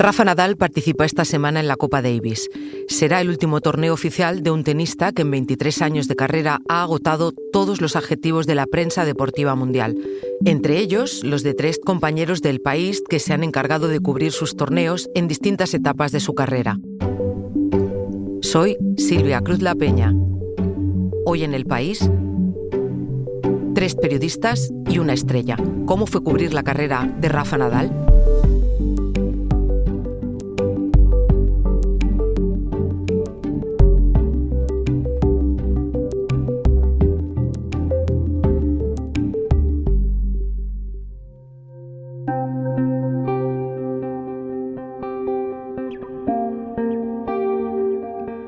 Rafa Nadal participa esta semana en la Copa Davis. Será el último torneo oficial de un tenista que en 23 años de carrera ha agotado todos los adjetivos de la prensa deportiva mundial. Entre ellos, los de 3 compañeros del país que se han encargado de cubrir sus torneos en distintas etapas de su carrera. Soy Silvia Cruz La Peña. Hoy en El País, 3 periodistas y una estrella. ¿Cómo fue cubrir la carrera de Rafa Nadal?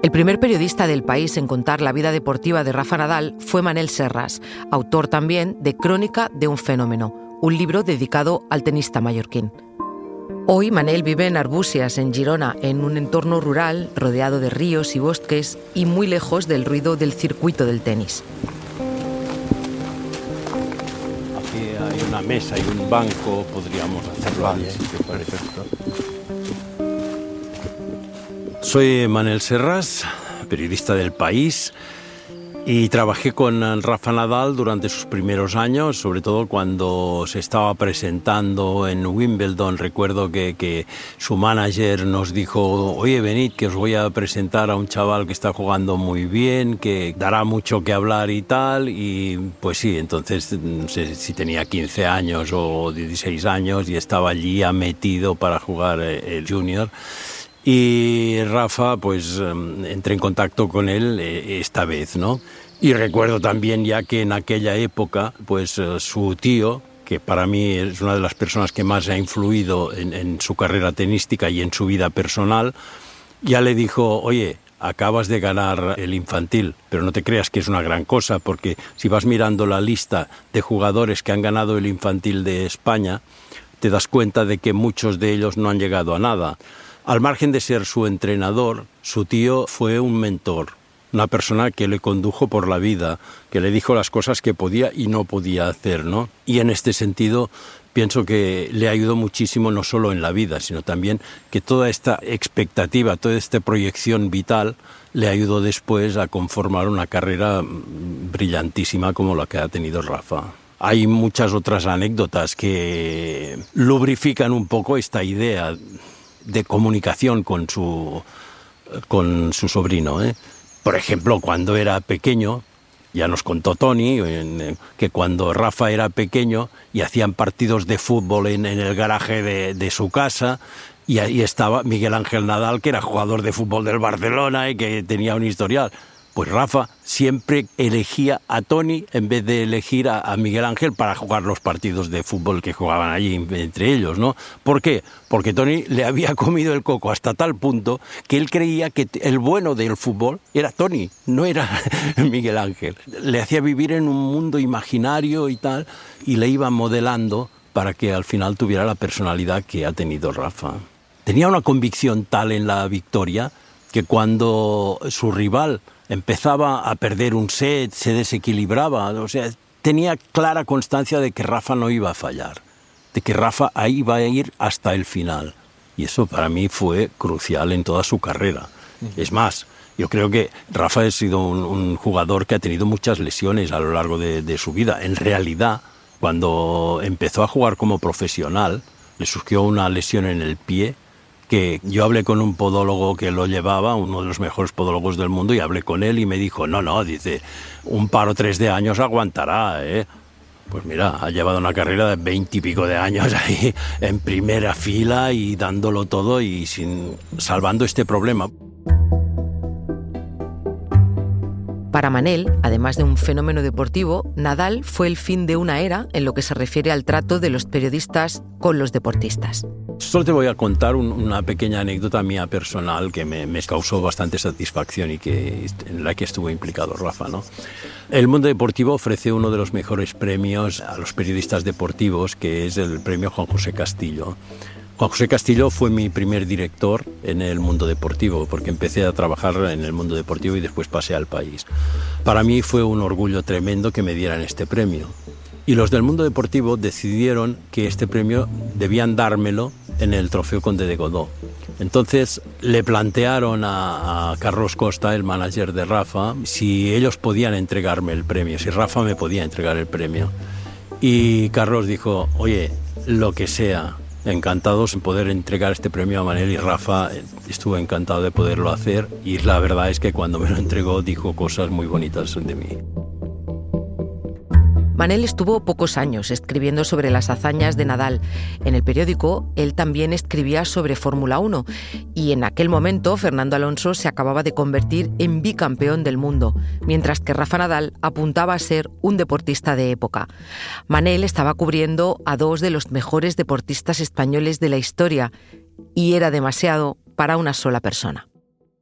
El primer periodista del País en contar la vida deportiva de Rafa Nadal fue Manel Serras, autor también de Crónica de un fenómeno, un libro dedicado al tenista mallorquín. Hoy Manel vive en Arbúcies, en Girona, en un entorno rural rodeado de ríos y bosques y muy lejos del ruido del circuito del tenis. Aquí hay una mesa y un banco, podríamos hacerlo allí, si te parece. Soy Manel Serras, periodista del País, y trabajé con Rafa Nadal durante sus primeros años, sobre todo cuando se estaba presentando en Wimbledon. Recuerdo que su manager nos dijo: oye, venid, que os voy a presentar a un chaval que está jugando muy bien, que dará mucho que hablar y tal. Y pues sí, entonces no sé si tenía 15 años o 16 años y estaba allí metido para jugar el Junior. Y Rafa, pues entré en contacto con él esta vez, ¿no? Y recuerdo también ya que en aquella época, pues su tío, que para mí es una de las personas que más ha influido en su carrera tenística y en su vida personal, ya le dijo: oye, acabas de ganar el infantil, pero no te creas que es una gran cosa, porque si vas mirando la lista de jugadores que han ganado el infantil de España, te das cuenta de que muchos de ellos no han llegado a nada. Al margen de ser su entrenador, su tío fue un mentor, una persona que le condujo por la vida, que le dijo las cosas que podía y no podía hacer, ¿no? Y en este sentido pienso que le ayudó muchísimo, no solo en la vida, sino también que toda esta expectativa, toda esta proyección vital le ayudó después a conformar una carrera brillantísima como la que ha tenido Rafa. Hay muchas otras anécdotas que lubrifican un poco esta idea de comunicación con su sobrino, ¿eh? Por ejemplo, cuando era pequeño, ya nos contó Tony, que cuando Rafa era pequeño y hacían partidos de fútbol en el garaje de su casa, y ahí estaba Miguel Ángel Nadal, que era jugador de fútbol del Barcelona y que tenía un historial. Pues Rafa siempre elegía a Tony en vez de elegir a Miguel Ángel para jugar los partidos de fútbol que jugaban allí entre ellos, ¿no? ¿Por qué? Porque Tony le había comido el coco hasta tal punto que él creía que el bueno del fútbol era Tony, no era Miguel Ángel. Le hacía vivir en un mundo imaginario y tal, y le iba modelando para que al final tuviera la personalidad que ha tenido Rafa. Tenía una convicción tal en la victoria que cuando su rival empezaba a perder un set, se desequilibraba, o sea, tenía clara constancia de que Rafa no iba a fallar, de que Rafa ahí iba a ir hasta el final. Y eso para mí fue crucial en toda su carrera. Es más, yo creo que Rafa ha sido un jugador que ha tenido muchas lesiones a lo largo de su vida. En realidad, cuando empezó a jugar como profesional, le surgió una lesión en el pie, que yo hablé con un podólogo que lo llevaba, uno de los mejores podólogos del mundo, y hablé con él y me dijo: no, dice, un par o 3 de años aguantará, ¿eh? Pues mira, ha llevado una carrera de 20 y pico de años ahí en primera fila y dándolo todo y salvando este problema. Para Manel, además de un fenómeno deportivo, Nadal fue el fin de una era en lo que se refiere al trato de los periodistas con los deportistas. Solo te voy a contar una pequeña anécdota mía personal que me causó bastante satisfacción y en la que estuvo implicado Rafa, ¿no? El mundo deportivo ofrece uno de los mejores premios a los periodistas deportivos, que es el premio Juan José Castillo. Juan José Castillo fue mi primer director en el mundo deportivo, porque empecé a trabajar en el mundo deportivo y después pasé al País. Para mí fue un orgullo tremendo que me dieran este premio. Y los del mundo deportivo decidieron que este premio debían dármelo en el Trofeo Conde de Godó. Entonces le plantearon a Carlos Costa, el manager de Rafa, si ellos podían entregarme el premio, si Rafa me podía entregar el premio. Y Carlos dijo, oye, lo que sea, encantados en poder entregar este premio a Manel, y Rafa estuvo encantado de poderlo hacer, y la verdad es que cuando me lo entregó dijo cosas muy bonitas de mí. Manel estuvo pocos años escribiendo sobre las hazañas de Nadal. En el periódico, él también escribía sobre Fórmula 1 y en aquel momento Fernando Alonso se acababa de convertir en bicampeón del mundo, mientras que Rafa Nadal apuntaba a ser un deportista de época. Manel estaba cubriendo a dos de los mejores deportistas españoles de la historia y era demasiado para una sola persona.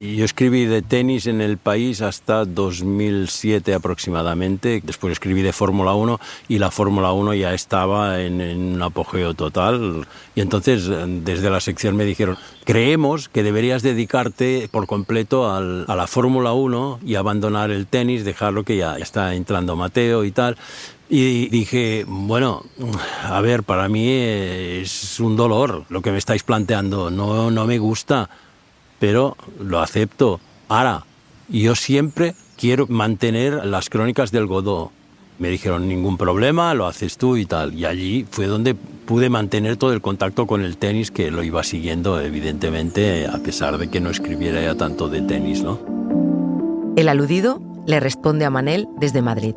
Yo escribí de tenis en El País hasta 2007 aproximadamente. Después escribí de Fórmula 1 y la Fórmula 1 ya estaba en un apogeo total. Y entonces desde la sección me dijeron, creemos que deberías dedicarte por completo a la Fórmula 1 y abandonar el tenis, dejarlo, que ya está entrando Mateo y tal. Y dije, bueno, a ver, para mí es un dolor lo que me estáis planteando, no me gusta. Pero lo acepto. Ahora, yo siempre quiero mantener las crónicas del Godó. Me dijeron, ningún problema, lo haces tú y tal. Y allí fue donde pude mantener todo el contacto con el tenis, que lo iba siguiendo, evidentemente, a pesar de que no escribiera ya tanto de tenis, ¿no? El aludido le responde a Manel desde Madrid.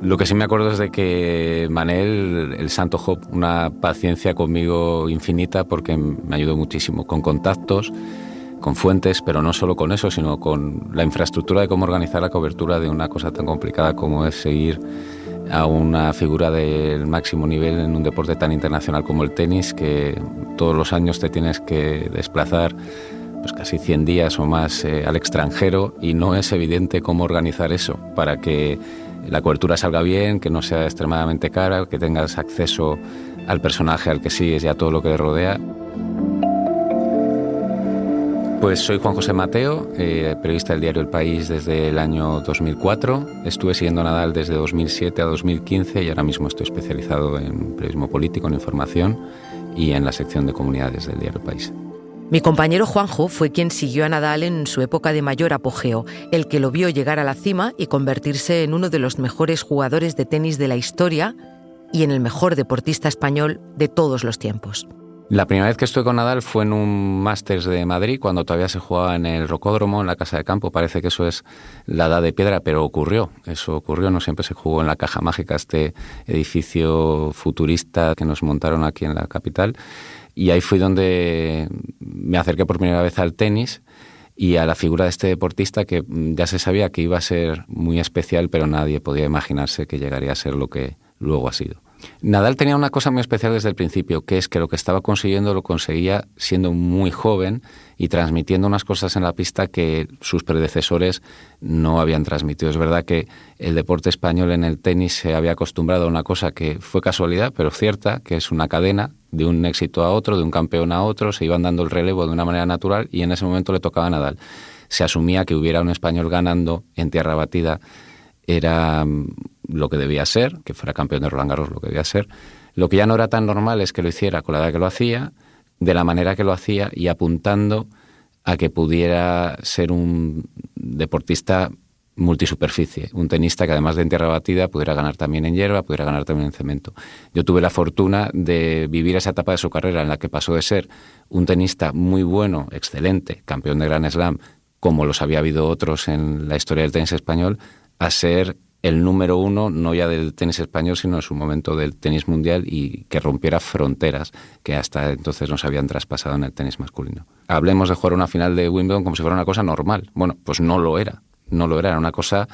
Lo que sí me acuerdo es de que Manel, el santo Job, una paciencia conmigo infinita, porque me ayudó muchísimo, con contactos, con fuentes, pero no solo con eso, sino con la infraestructura de cómo organizar la cobertura de una cosa tan complicada como es seguir a una figura del máximo nivel en un deporte tan internacional como el tenis, que todos los años te tienes que desplazar pues casi 100 días o más al extranjero, y no es evidente cómo organizar eso para que la cobertura salga bien, que no sea extremadamente cara, que tengas acceso al personaje al que sigues y a todo lo que le rodea. Pues soy Juan José Mateo, periodista del diario El País desde el año 2004. Estuve siguiendo a Nadal desde 2007 a 2015 y ahora mismo estoy especializado en periodismo político, en información y en la sección de comunidades del diario El País. Mi compañero Juanjo fue quien siguió a Nadal en su época de mayor apogeo, el que lo vio llegar a la cima y convertirse en uno de los mejores jugadores de tenis de la historia y en el mejor deportista español de todos los tiempos. La primera vez que estuve con Nadal fue en un Masters de Madrid, cuando todavía se jugaba en el Rocódromo, en la Casa de Campo. Parece que eso es la edad de piedra, pero ocurrió. Eso ocurrió, no siempre se jugó en la Caja Mágica, este edificio futurista que nos montaron aquí en la capital. Y ahí fui donde me acerqué por primera vez al tenis y a la figura de este deportista, que ya se sabía que iba a ser muy especial, pero nadie podía imaginarse que llegaría a ser lo que luego ha sido. Nadal tenía una cosa muy especial desde el principio, que es que lo que estaba consiguiendo lo conseguía siendo muy joven y transmitiendo unas cosas en la pista que sus predecesores no habían transmitido. Es verdad que el deporte español en el tenis se había acostumbrado a una cosa que fue casualidad, pero cierta, que es una cadena de un éxito a otro, de un campeón a otro, se iban dando el relevo de una manera natural y en ese momento le tocaba a Nadal. Se asumía que hubiera un español ganando en tierra batida, era lo que debía ser, que fuera campeón de Roland Garros, lo que debía ser. Lo que ya no era tan normal es que lo hiciera con la edad que lo hacía, de la manera que lo hacía y apuntando a que pudiera ser un deportista multisuperficie, un tenista que además de en tierra batida pudiera ganar también en hierba, pudiera ganar también en cemento. Yo tuve la fortuna de vivir esa etapa de su carrera en la que pasó de ser un tenista muy bueno, excelente, campeón de Grand Slam, como los había habido otros en la historia del tenis español, a ser el número uno, no ya del tenis español, sino en su momento del tenis mundial, y que rompiera fronteras que hasta entonces no se habían traspasado en el tenis masculino. Hablemos de jugar una final de Wimbledon como si fuera una cosa normal. Bueno, pues no lo era, era una cosa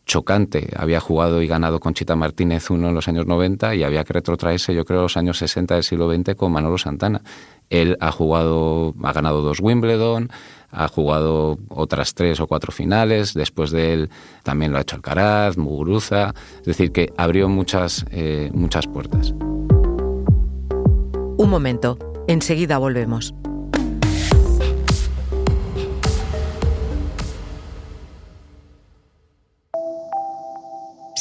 chocante. Había jugado y ganado Conchita Martínez uno en los años 90 y había que retrotraerse, yo creo, a los años 60 del siglo XX con Manolo Santana. Él ha ganado 2 Wimbledon, ha jugado otras 3 o 4 finales, después de él también lo ha hecho Alcaraz, Muguruza, es decir, que abrió muchas puertas. Un momento, enseguida volvemos.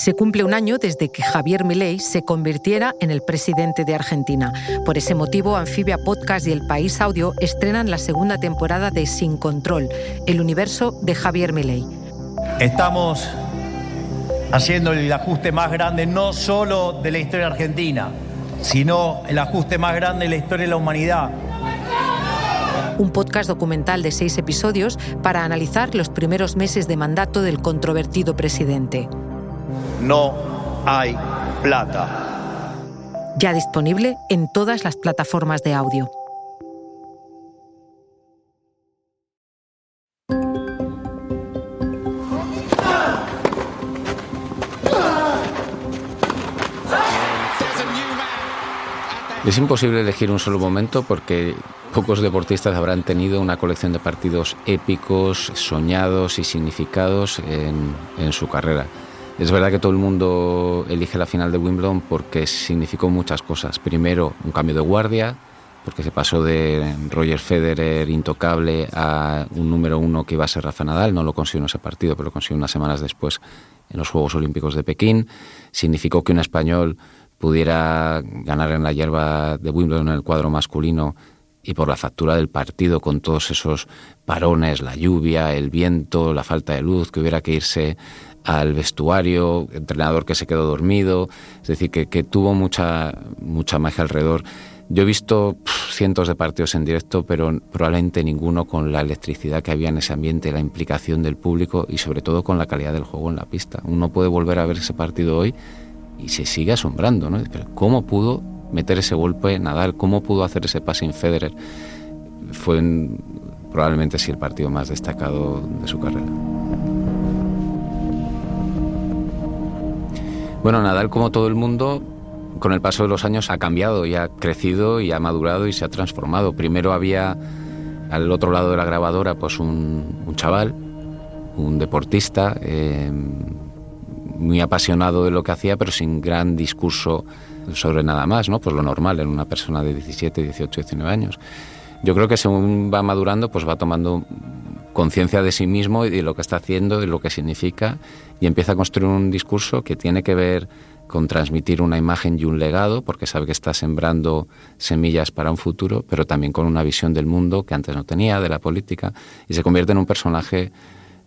Se cumple un año desde que Javier Milei se convirtiera en el presidente de Argentina. Por ese motivo, Anfibia Podcast y El País Audio estrenan la segunda temporada de Sin Control, el universo de Javier Milei. Estamos haciendo el ajuste más grande no solo de la historia argentina, sino el ajuste más grande de la historia de la humanidad. Un podcast documental de 6 episodios para analizar los primeros meses de mandato del controvertido presidente. No hay plata. Ya disponible en todas las plataformas de audio. Es imposible elegir un solo momento porque pocos deportistas habrán tenido una colección de partidos épicos, soñados y significados en su carrera. Es verdad que todo el mundo elige la final de Wimbledon porque significó muchas cosas. Primero, un cambio de guardia, porque se pasó de Roger Federer intocable a un número 1 que iba a ser Rafa Nadal. No lo consiguió en ese partido, pero lo consiguió unas semanas después en los Juegos Olímpicos de Pekín. Significó que un español pudiera ganar en la hierba de Wimbledon en el cuadro masculino, y por la factura del partido, con todos esos parones, la lluvia, el viento, la falta de luz, que hubiera que irse al vestuario, entrenador que se quedó dormido, es decir, que tuvo mucha magia alrededor. Yo he visto cientos de partidos en directo, pero probablemente ninguno con la electricidad que había en ese ambiente, la implicación del público y sobre todo con la calidad del juego en la pista. Uno puede volver a ver ese partido hoy y se sigue asombrando, ¿no? Pero ¿cómo pudo meter ese golpe Nadal? ¿Cómo pudo hacer ese passing Federer? Fue probablemente sí el partido más destacado de su carrera. Bueno, Nadal, como todo el mundo, con el paso de los años ha cambiado y ha crecido y ha madurado y se ha transformado. Primero había al otro lado de la grabadora pues un chaval, un deportista, muy apasionado de lo que hacía, pero sin gran discurso sobre nada más, ¿no? Pues lo normal en una persona de 17, 18, 19 años. Yo creo que según va madurando, pues va tomando conciencia de sí mismo y de lo que está haciendo, de lo que significa, y empieza a construir un discurso que tiene que ver con transmitir una imagen y un legado, porque sabe que está sembrando semillas para un futuro, pero también con una visión del mundo que antes no tenía, de la política, y se convierte en un personaje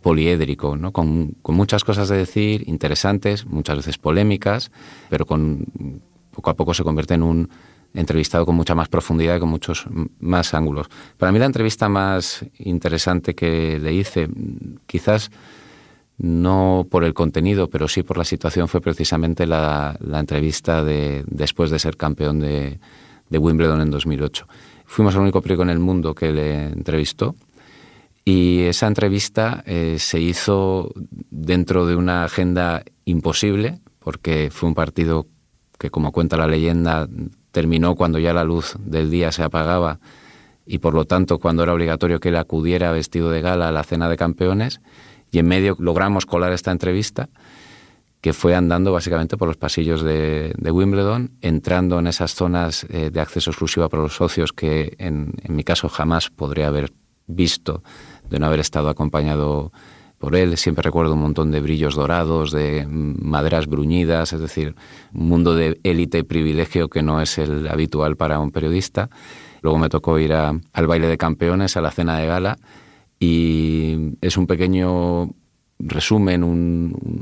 poliédrico, ¿no? Con muchas cosas de decir, interesantes, muchas veces polémicas, pero poco a poco se convierte en un entrevistado con mucha más profundidad y con muchos más ángulos. Para mí la entrevista más interesante que le hice, quizás no por el contenido, pero sí por la situación, fue precisamente la entrevista después de ser campeón de Wimbledon en 2008. Fuimos el único periódico en el mundo que le entrevistó. Y esa entrevista se hizo dentro de una agenda imposible, porque fue un partido que, como cuenta la leyenda, terminó cuando ya la luz del día se apagaba y, por lo tanto, cuando era obligatorio que él acudiera vestido de gala a la cena de campeones. Y en medio logramos colar esta entrevista, que fue andando básicamente por los pasillos de Wimbledon, entrando en esas zonas de acceso exclusivo para los socios que, en mi caso, jamás podría haber visto de no haber estado acompañado por él. Siempre recuerdo un montón de brillos dorados, de maderas bruñidas, es decir, un mundo de élite y privilegio que no es el habitual para un periodista. Luego me tocó ir al baile de campeones, a la cena de gala, y es un pequeño resumen,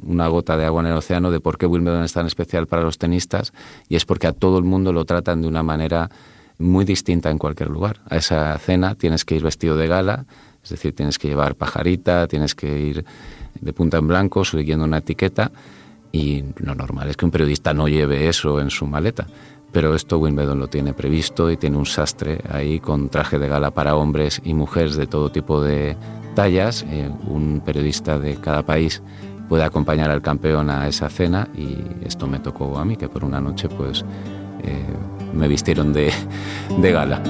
una gota de agua en el océano de por qué Wimbledon es tan especial para los tenistas, y es porque a todo el mundo lo tratan de una manera muy distinta en cualquier lugar. A esa cena tienes que ir vestido de gala, es decir, tienes que llevar pajarita, tienes que ir de punta en blanco, siguiendo una etiqueta, y lo normal es que un periodista no lleve eso en su maleta. Pero esto Wimbledon lo tiene previsto y tiene un sastre ahí con traje de gala para hombres y mujeres de todo tipo de tallas. Un periodista de cada país puede acompañar al campeón a esa cena, y esto me tocó a mí, que por una noche pues me vistieron de gala.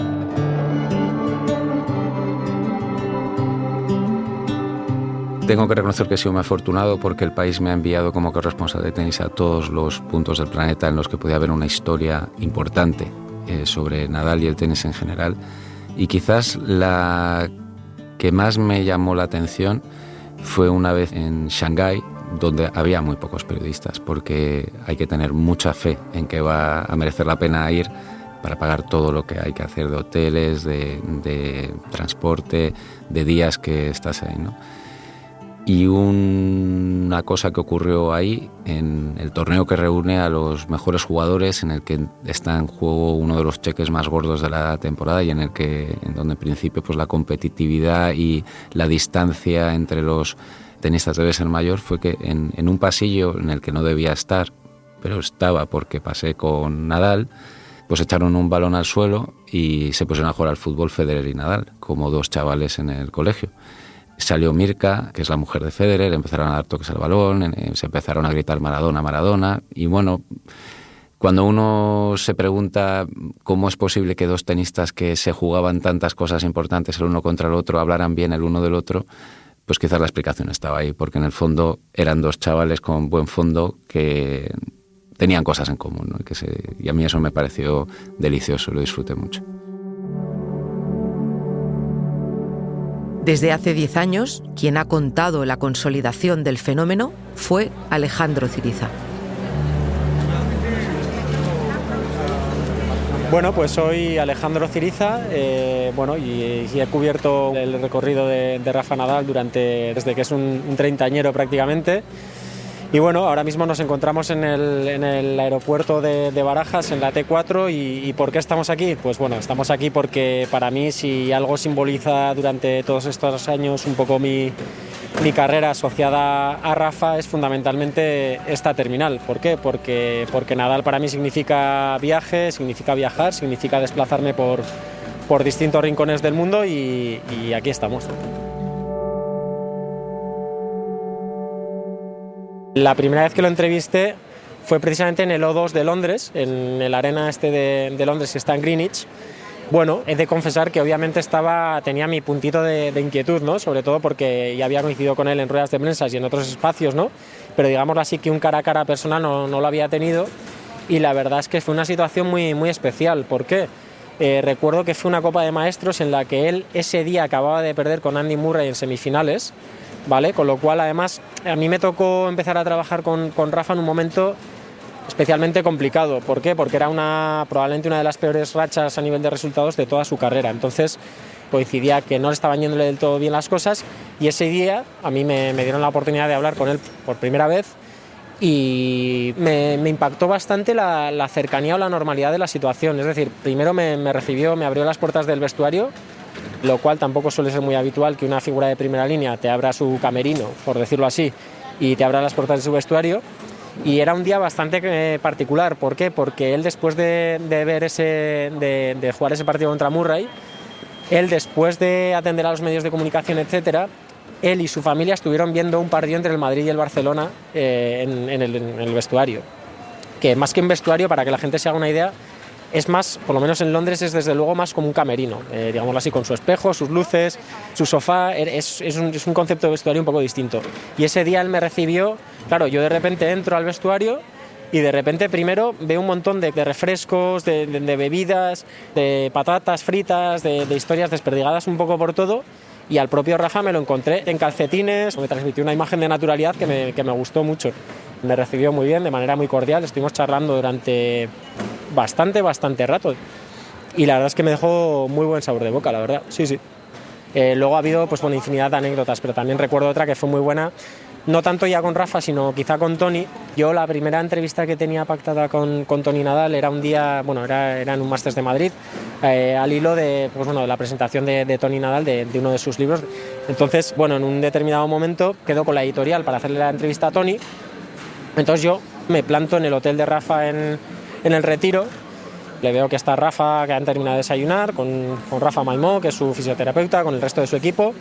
Tengo que reconocer que he sido muy afortunado porque el país me ha enviado como corresponsal de tenis a todos los puntos del planeta en los que podía haber una historia importante sobre Nadal y el tenis en general. Y quizás la que más me llamó la atención fue una vez en Shanghái, donde había muy pocos periodistas, porque hay que tener mucha fe en que va a merecer la pena ir para pagar todo lo que hay que hacer de hoteles, de transporte, de días que estás ahí, ¿no? Y una cosa que ocurrió ahí, en el torneo que reúne a los mejores jugadores, en el que está en juego uno de los cheques más gordos de la temporada y en donde en principio pues la competitividad y la distancia entre los tenistas debe ser mayor, fue que en un pasillo en el que no debía estar, pero estaba porque pasé con Nadal, pues echaron un balón al suelo y se pusieron a jugar al fútbol Federer y Nadal, como dos chavales en el colegio. Salió Mirka, que es la mujer de Federer, empezaron a dar toques al balón, se empezaron a gritar Maradona, Maradona, y bueno, cuando uno se pregunta cómo es posible que dos tenistas que se jugaban tantas cosas importantes el uno contra el otro hablaran bien el uno del otro, pues quizás la explicación estaba ahí, porque en el fondo eran dos chavales con buen fondo que tenían cosas en común, ¿no? Y a mí eso me pareció delicioso, lo disfruté mucho. Desde hace 10 años, quien ha contado la consolidación del fenómeno fue Alejandro Ciriza. Bueno, pues soy Alejandro Ciriza, y he cubierto el recorrido de Rafa Nadal desde que es un treintañero prácticamente. Y bueno, ahora mismo nos encontramos en el aeropuerto de Barajas, en la T4, y ¿por qué estamos aquí? Pues bueno, estamos aquí porque para mí, si algo simboliza durante todos estos años un poco mi carrera asociada a Rafa, es fundamentalmente esta terminal. ¿Por qué? Porque Nadal para mí significa viaje, significa viajar, significa desplazarme por distintos rincones del mundo y aquí estamos. La primera vez que lo entrevisté fue precisamente en el O2 de Londres, en el Arena de Londres que está en Greenwich. Bueno, he de confesar que obviamente tenía mi puntito de inquietud, ¿no? Sobre todo porque ya había coincidido con él en ruedas de prensa y en otros espacios, ¿no? Pero digámoslo así, que un cara a cara personal no lo había tenido, y la verdad es que fue una situación muy, muy especial. ¿Por qué? Recuerdo que fue una Copa de Maestros en la que él ese día acababa de perder con Andy Murray en semifinales, ¿vale? Con lo cual, además, a mí me tocó empezar a trabajar con Rafa en un momento especialmente complicado. ¿Por qué? Porque era probablemente una de las peores rachas a nivel de resultados de toda su carrera. Entonces coincidía que no le estaban yéndole del todo bien las cosas, y ese día a mí me dieron la oportunidad de hablar con él por primera vez, y me impactó bastante la cercanía o la normalidad de la situación. Es decir, primero me recibió, me abrió las puertas del vestuario, lo cual tampoco suele ser muy habitual, que una figura de primera línea te abra su camerino, por decirlo así, y te abra las puertas de su vestuario. Y era un día bastante particular. ¿Por qué? Porque él, después de jugar ese partido contra Murray, él, después de atender a los medios de comunicación, etcétera, él y su familia estuvieron viendo un partido entre el Madrid y el Barcelona en el vestuario. Que más que un vestuario, para que la gente se haga una idea, es más, por lo menos en Londres, es desde luego más como un camerino, digámoslo así, con su espejo, sus luces, su sofá. Es un concepto de vestuario un poco distinto. Y ese día él me recibió, claro, yo de repente entro al vestuario y de repente primero veo un montón de refrescos, de bebidas, de patatas fritas, de historias desperdigadas un poco por todo. Y al propio Rafa me lo encontré en calcetines, me transmitió una imagen de naturalidad que me gustó mucho. Me recibió muy bien, de manera muy cordial, estuvimos charlando durante bastante rato, y la verdad es que me dejó muy buen sabor de boca, la verdad, sí. Luego ha habido infinidad de anécdotas, pero también recuerdo otra que fue muy buena, no tanto ya con Rafa, sino quizá con Toni. Yo la primera entrevista que tenía pactada con Toni Nadal era un día, era en un Masters de Madrid, al hilo de la presentación de Toni Nadal de uno de sus libros. Entonces, en un determinado momento quedo con la editorial para hacerle la entrevista a Toni. Entonces yo me planto en el hotel de Rafa en el Retiro. Le veo que está Rafa, que han terminado de desayunar, con Rafa Maimó, que es su fisioterapeuta, con el resto de su equipo.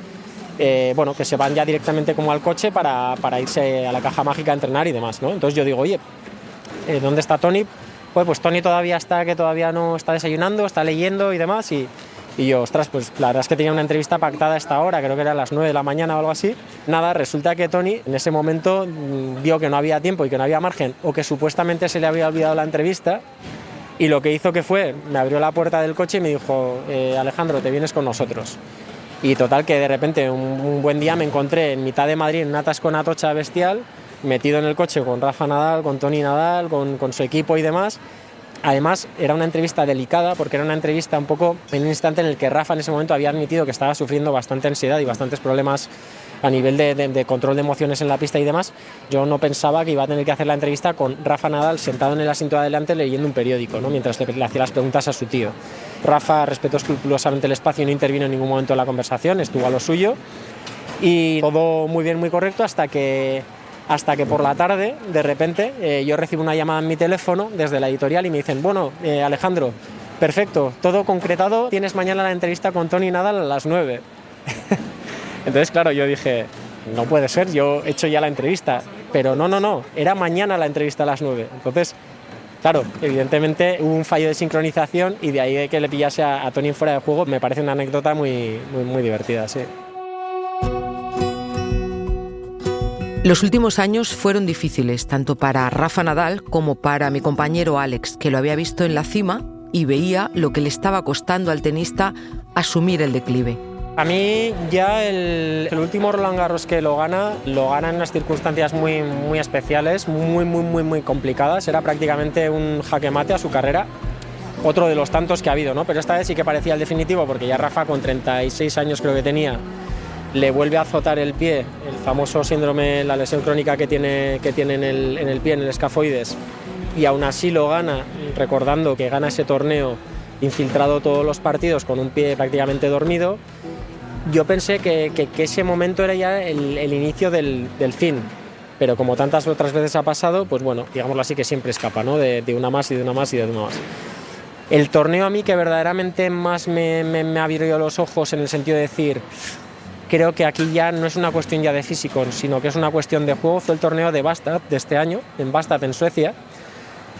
Que se van ya directamente como al coche para irse a la Caja Mágica a entrenar y demás, ¿no? Entonces yo digo, oye, ¿dónde está Toni? Pues Toni todavía no está desayunando, está leyendo y demás, y yo, ostras, pues la verdad es que tenía una entrevista pactada a esta hora, creo que era a las 9 de la mañana o algo así. Nada, resulta que Toni en ese momento vio que no había tiempo y que no había margen, o que supuestamente se le había olvidado la entrevista, y lo que hizo me abrió la puerta del coche y me dijo, Alejandro, te vienes con nosotros. Y total, que de repente un buen día me encontré en mitad de Madrid en una atascona tocha bestial, metido en el coche con Rafa Nadal, con Toni Nadal, con su equipo y demás. Además, era una entrevista delicada porque era una entrevista un poco en un instante en el que Rafa en ese momento había admitido que estaba sufriendo bastante ansiedad y bastantes problemas a nivel de control de emociones en la pista y demás. Yo no pensaba que iba a tener que hacer la entrevista con Rafa Nadal sentado en el asiento de adelante leyendo un periódico, ¿no? Mientras le hacía las preguntas a su tío. Rafa respetó escrupulosamente el espacio y no intervino en ningún momento en la conversación, estuvo a lo suyo y todo muy bien, muy correcto hasta que por la tarde, de repente, yo recibo una llamada en mi teléfono desde la editorial y me dicen, bueno, Alejandro, perfecto, todo concretado, tienes mañana la entrevista con Toni Nadal a las 9. Entonces, claro, yo dije, no puede ser, yo he hecho ya la entrevista, pero no, era mañana la entrevista a las 9. Entonces, claro, evidentemente hubo un fallo de sincronización y de ahí que le pillase a Toni fuera de juego, me parece una anécdota muy divertida, sí. Los últimos años fueron difíciles, tanto para Rafa Nadal como para mi compañero Alex, que lo había visto en la cima y veía lo que le estaba costando al tenista asumir el declive. A mí ya el último Roland Garros que lo gana en unas circunstancias muy especiales, muy complicadas. Era prácticamente un jaque mate a su carrera, otro de los tantos que ha habido, ¿no? Pero esta vez sí que parecía el definitivo, porque ya Rafa, con 36 años creo que tenía, le vuelve a azotar el pie, el famoso síndrome, la lesión crónica que tiene en el pie, en el escafoides, y aún así lo gana, recordando que gana ese torneo infiltrado todos los partidos con un pie prácticamente dormido. Yo pensé que ese momento era ya el inicio del fin, pero como tantas otras veces ha pasado, pues bueno, digámoslo así, que siempre escapa, ¿no? De una más y de una más y de una más. El torneo a mí que verdaderamente más me abrió los ojos en el sentido de decir, creo que aquí ya no es una cuestión ya de físico, sino que es una cuestión de juego, fue el torneo de Bastad de este año, en Bastad, en Suecia,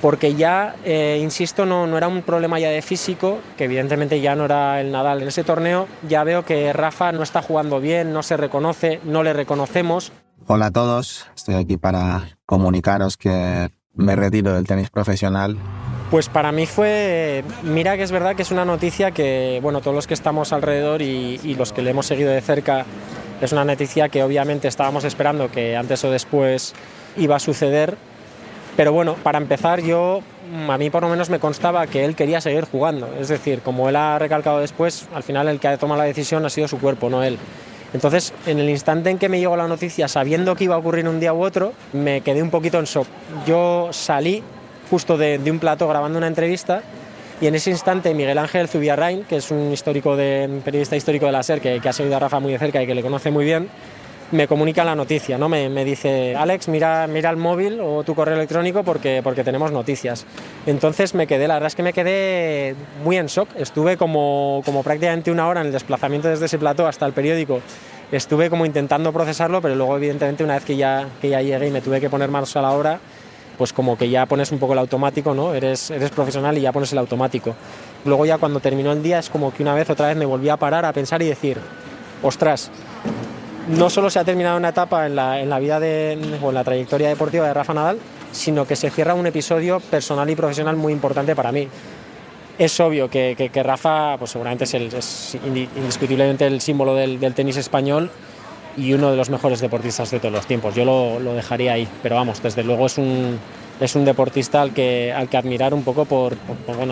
porque ya, insisto, no era un problema ya de físico, que evidentemente ya no era el Nadal. En ese torneo ya veo que Rafa no está jugando bien, no se reconoce, no le reconocemos. Hola a todos, estoy aquí para comunicaros que me retiro del tenis profesional. Pues para mí fue, mira que es verdad que es una noticia que, bueno, todos los que estamos alrededor y los que le hemos seguido de cerca, es una noticia que obviamente estábamos esperando que antes o después iba a suceder. Pero bueno, para empezar, a mí por lo menos me constaba que él quería seguir jugando. Es decir, como él ha recalcado después, al final el que ha tomado la decisión ha sido su cuerpo, no él. Entonces, en el instante en que me llegó la noticia, sabiendo que iba a ocurrir un día u otro, me quedé un poquito en shock. Yo salí justo de un plató grabando una entrevista y en ese instante Miguel Ángel Zubiarrain, que es un periodista histórico de la SER, que ha seguido a Rafa muy de cerca y que le conoce muy bien, me comunica la noticia, ¿no? Me dice, Alex, mira el móvil o tu correo electrónico porque tenemos noticias. Entonces la verdad es que me quedé muy en shock. Estuve como prácticamente una hora en el desplazamiento desde ese plató hasta el periódico. Estuve como intentando procesarlo, pero luego evidentemente una vez que ya llegué y me tuve que poner manos a la obra, pues como que ya pones un poco el automático, ¿no? Eres profesional y ya pones el automático. Luego ya cuando terminó el día es como que otra vez me volví a parar a pensar y decir, ostras, no solo se ha terminado una etapa en la vida o en la trayectoria deportiva de Rafa Nadal, sino que se cierra un episodio personal y profesional muy importante para mí. Es obvio que Rafa, pues seguramente es indiscutiblemente el símbolo del tenis español y uno de los mejores deportistas de todos los tiempos. Yo lo dejaría ahí, pero vamos, desde luego es un deportista al que admirar un poco por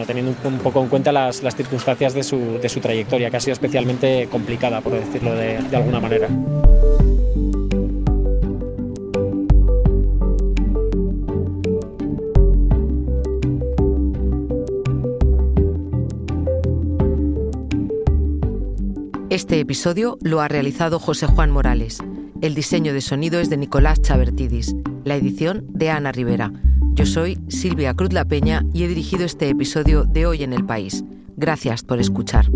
teniendo un poco en cuenta las circunstancias de su trayectoria, que ha sido especialmente complicada, por decirlo de alguna manera. Este episodio lo ha realizado José Juan Morales. El diseño de sonido es de Nicolás Chavertidis. La edición de Ana Rivera. Yo soy Silvia Cruz La Peña y he dirigido este episodio de Hoy en el País. Gracias por escuchar.